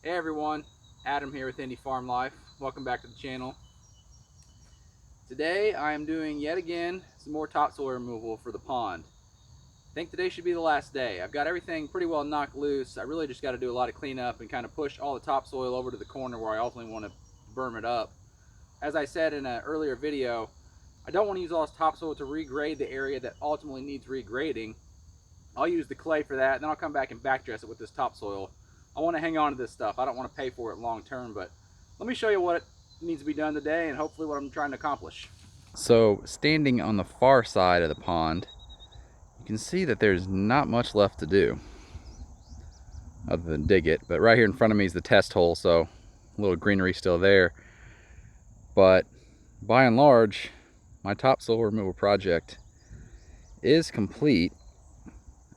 Hey everyone, Adam here with Indie Farm Life. Welcome back to the channel. Today I am doing yet again some more topsoil removal for the pond. I think today should be the last day. I've got everything pretty well knocked loose. I really just got to do a lot of cleanup and kind of push all the topsoil over to the corner where I ultimately want to berm it up. As I said in an earlier video, I don't want to use all this topsoil to regrade the area that ultimately needs regrading. I'll use the clay for that, and then I'll come back and backdress it with this topsoil. I want to hang on to this stuff. I don't want to pay for it long term, but let me show you what needs to be done today and hopefully what I'm trying to accomplish. So standing on the far side of the pond, you can see that there's not much left to do other than dig it. But right here in front of me is the test hole, so a little greenery still there. But by and large, my topsoil removal project is complete.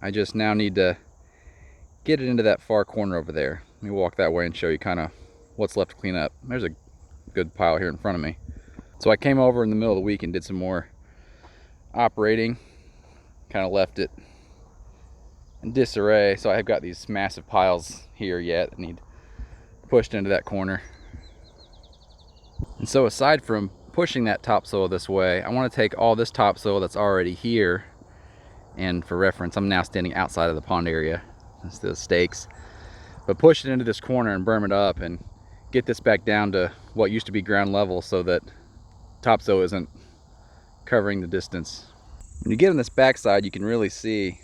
I just now need to get it into that far corner over there. Let me walk that way and show you kind of what's left to clean up. There's a good pile here in front of me. So I came over in the middle of the week and did some more operating. Kind of left it in disarray. So I've got these massive piles here yet that need pushed into that corner. And so aside from pushing that topsoil this way, I want to take all this topsoil that's already here, and for reference, I'm now standing outside of the pond area. That's the stakes. But push it into this corner and berm it up and get this back down to what used to be ground level so that topsoil isn't covering the distance. When you get on this backside, you can really see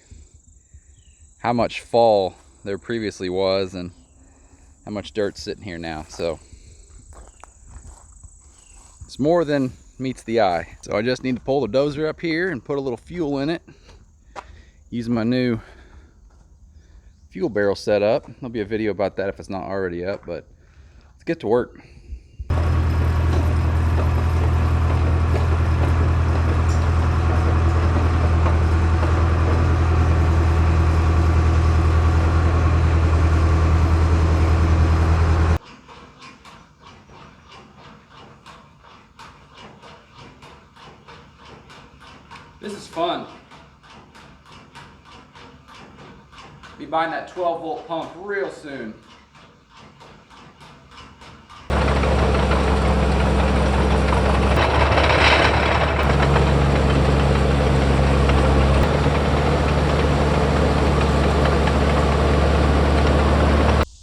how much fall there previously was and how much dirt's sitting here now. So it's more than meets the eye. So I just need to pull the dozer up here and put a little fuel in it using my new fuel barrel setup. There'll be a video about that if it's not already up, but let's get to work. This is fun. Be buying that 12-volt pump real soon.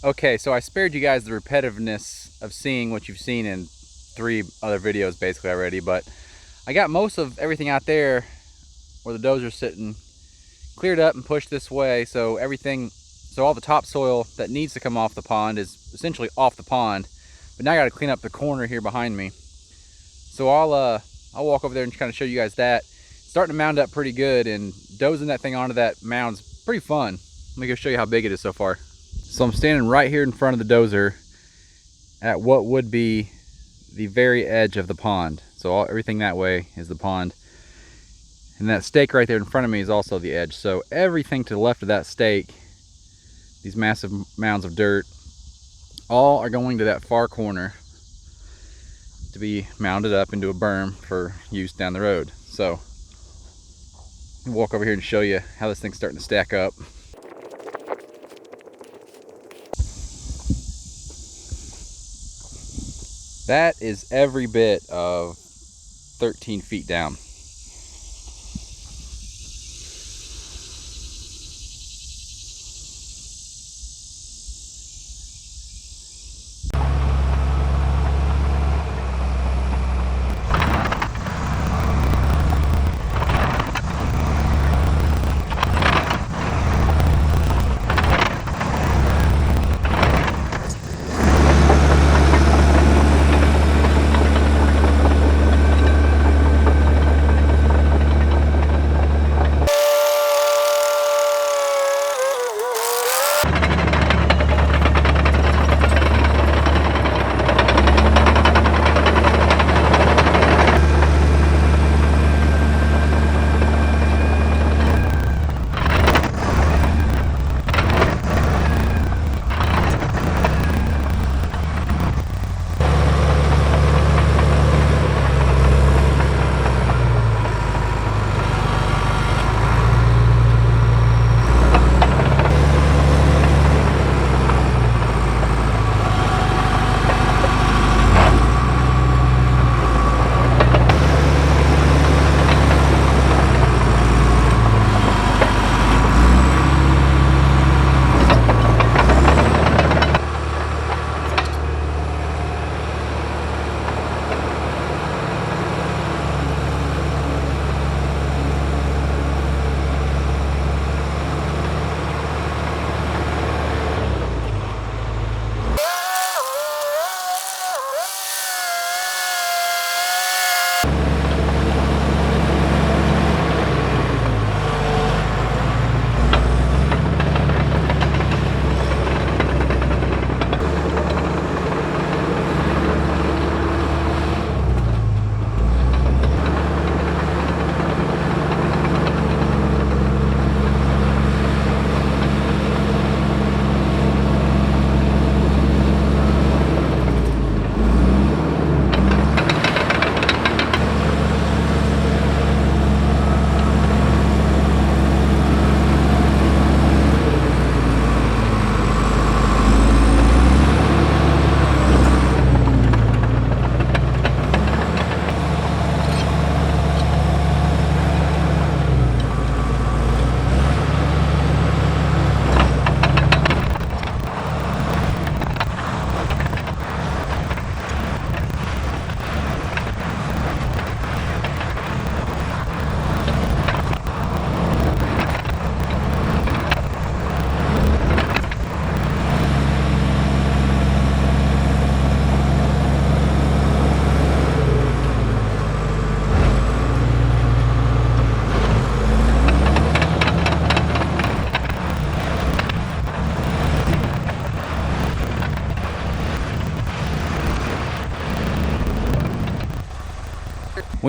Okay, so I spared you guys the repetitiveness of seeing what you've seen in 3 other videos basically already, but I got most of everything out there where the dozer's sitting cleared up and pushed this way, so all the topsoil that needs to come off the pond is essentially off the pond. But now I got to clean up the corner here behind me. So I'll walk over there and kind of show you guys that. It's starting to mound up pretty good, and dozing that thing onto that mound's pretty fun. Let me go show you how big it is so far. So I'm standing right here in front of the dozer at what would be the very edge of the pond. So everything that way is the pond. And that stake right there in front of me is also the edge. So everything to the left of that stake, these massive mounds of dirt, all are going to that far corner to be mounded up into a berm for use down the road. So I'll walk over here and show you how this thing's starting to stack up. That is every bit of 13 feet down.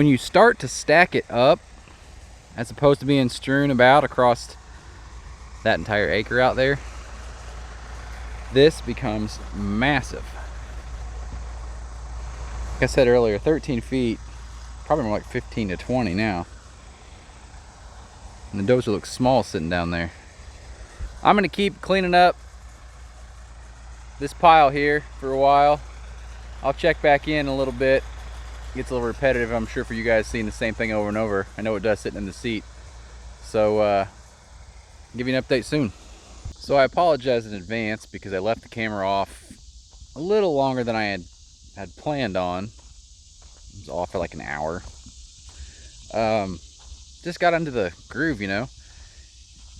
When you start to stack it up, as opposed to being strewn about across that entire acre out there, this becomes massive. Like I said earlier, 13 feet, probably more like 15 to 20 now. And the Dozer looks small sitting down there. I'm gonna keep cleaning up this pile here for a while. I'll check back in a little bit. It gets a little repetitive, I'm sure, for you guys seeing the same thing over and over. I know it does sitting in the seat. So I'll give you an update soon. So I apologize in advance because I left the camera off a little longer than I had planned on. It was off for like an hour. Just got into the groove, you know.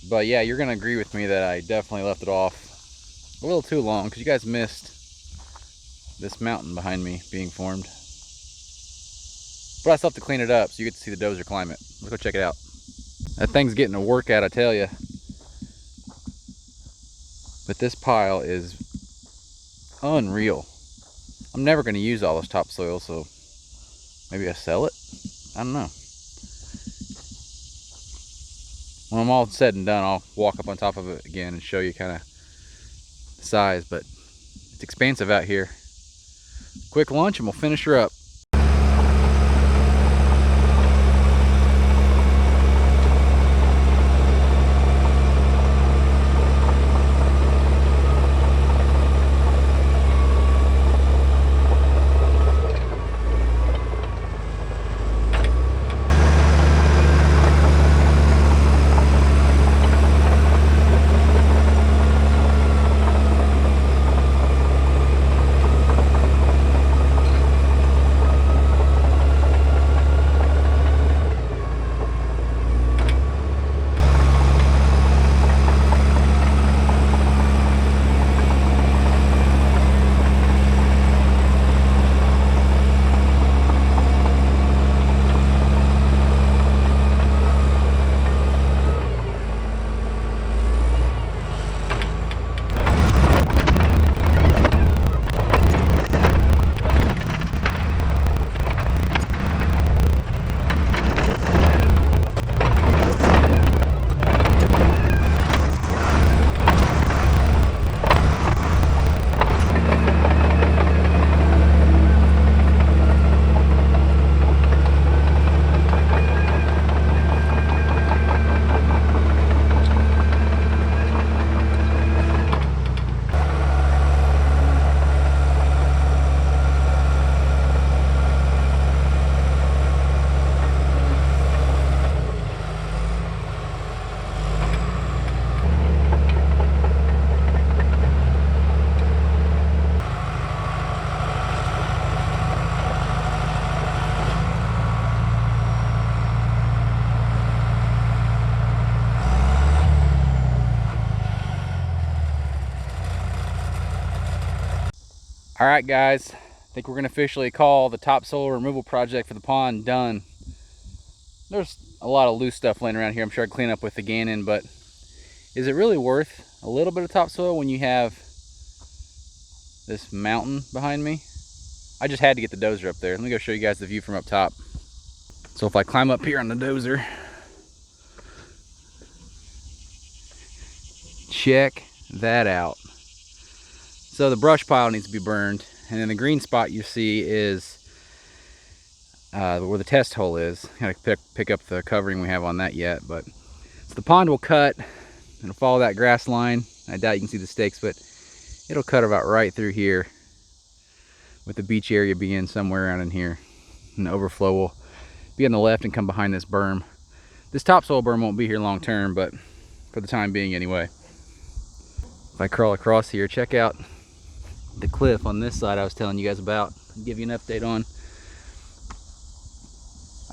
But yeah, you're gonna agree with me that I definitely left it off a little too long because you guys missed this mountain behind me being formed. But I still have to clean it up so you get to see the Dozer climb it. Let's go check it out. That thing's getting a workout, I tell you. But this pile is unreal. I'm never going to use all this topsoil, so maybe I sell it? I don't know. When I'm all said and done, I'll walk up on top of it again and show you kind of the size, but it's expansive out here. Quick lunch and we'll finish her up. All right, guys, I think we're gonna officially call the topsoil removal project for the pond done. There's a lot of loose stuff laying around here I'm sure I'd clean up with the Gannon, but is it really worth a little bit of topsoil when you have this mountain behind me? I just had to get the Dozer up there. Let me go show you guys the view from up top. So if I climb up here on the Dozer, check that out. So the brush pile needs to be burned, and then the green spot you see is where the test hole is. Gotta pick up the covering we have on that yet, but so the pond will cut. It'll follow that grass line. I doubt you can see the stakes, but it'll cut about right through here, with the beach area being somewhere around in here. And the overflow will be on the left and come behind this berm. This topsoil berm won't be here long term, but for the time being anyway. If I crawl across here, check out the cliff on this side I was telling you guys about. I'll give you an update on.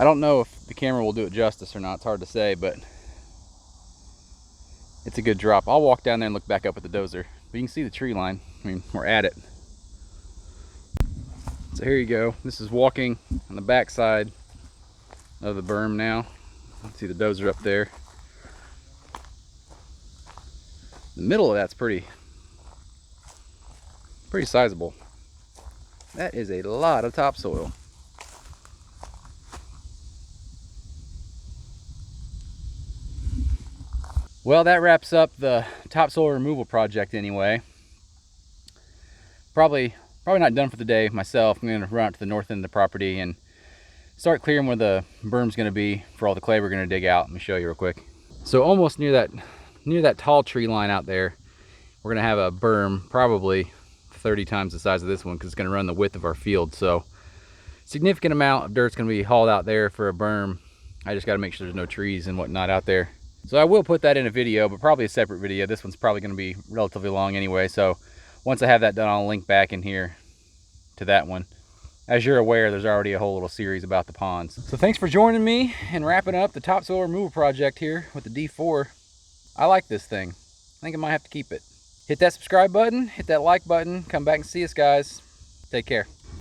I don't know if the camera will do it justice or not, it's hard to say, but it's a good drop. I'll walk down there and look back up at the Dozer, but you can see the tree line. I mean, we're at it. So here you go. This is walking on the back side of the berm now. You can see the Dozer up there. The middle of that's pretty sizable. That is a lot of topsoil. Well, that wraps up the topsoil removal project anyway. Probably not done for the day myself. I'm going to run out to the north end of the property and start clearing where the berm's going to be for all the clay we're going to dig out. Let me show you real quick. So almost near that tall tree line out there, we're going to have a berm, probably 30 times the size of this one, because it's going to run the width of our field. So significant amount of dirt's going to be hauled out there for a berm. I just got to make sure there's no trees and whatnot out there. So I will put that in a video, but probably a separate video. This one's probably going to be relatively long anyway. So once I have that done, I'll link back in here to that one. As you're aware, there's already a whole little series about the ponds. So thanks for joining me and wrapping up the topsoil removal project here with the D4. I like this thing. I think I might have to keep it. Hit that subscribe button, hit that like button, come back and see us, guys. Take care.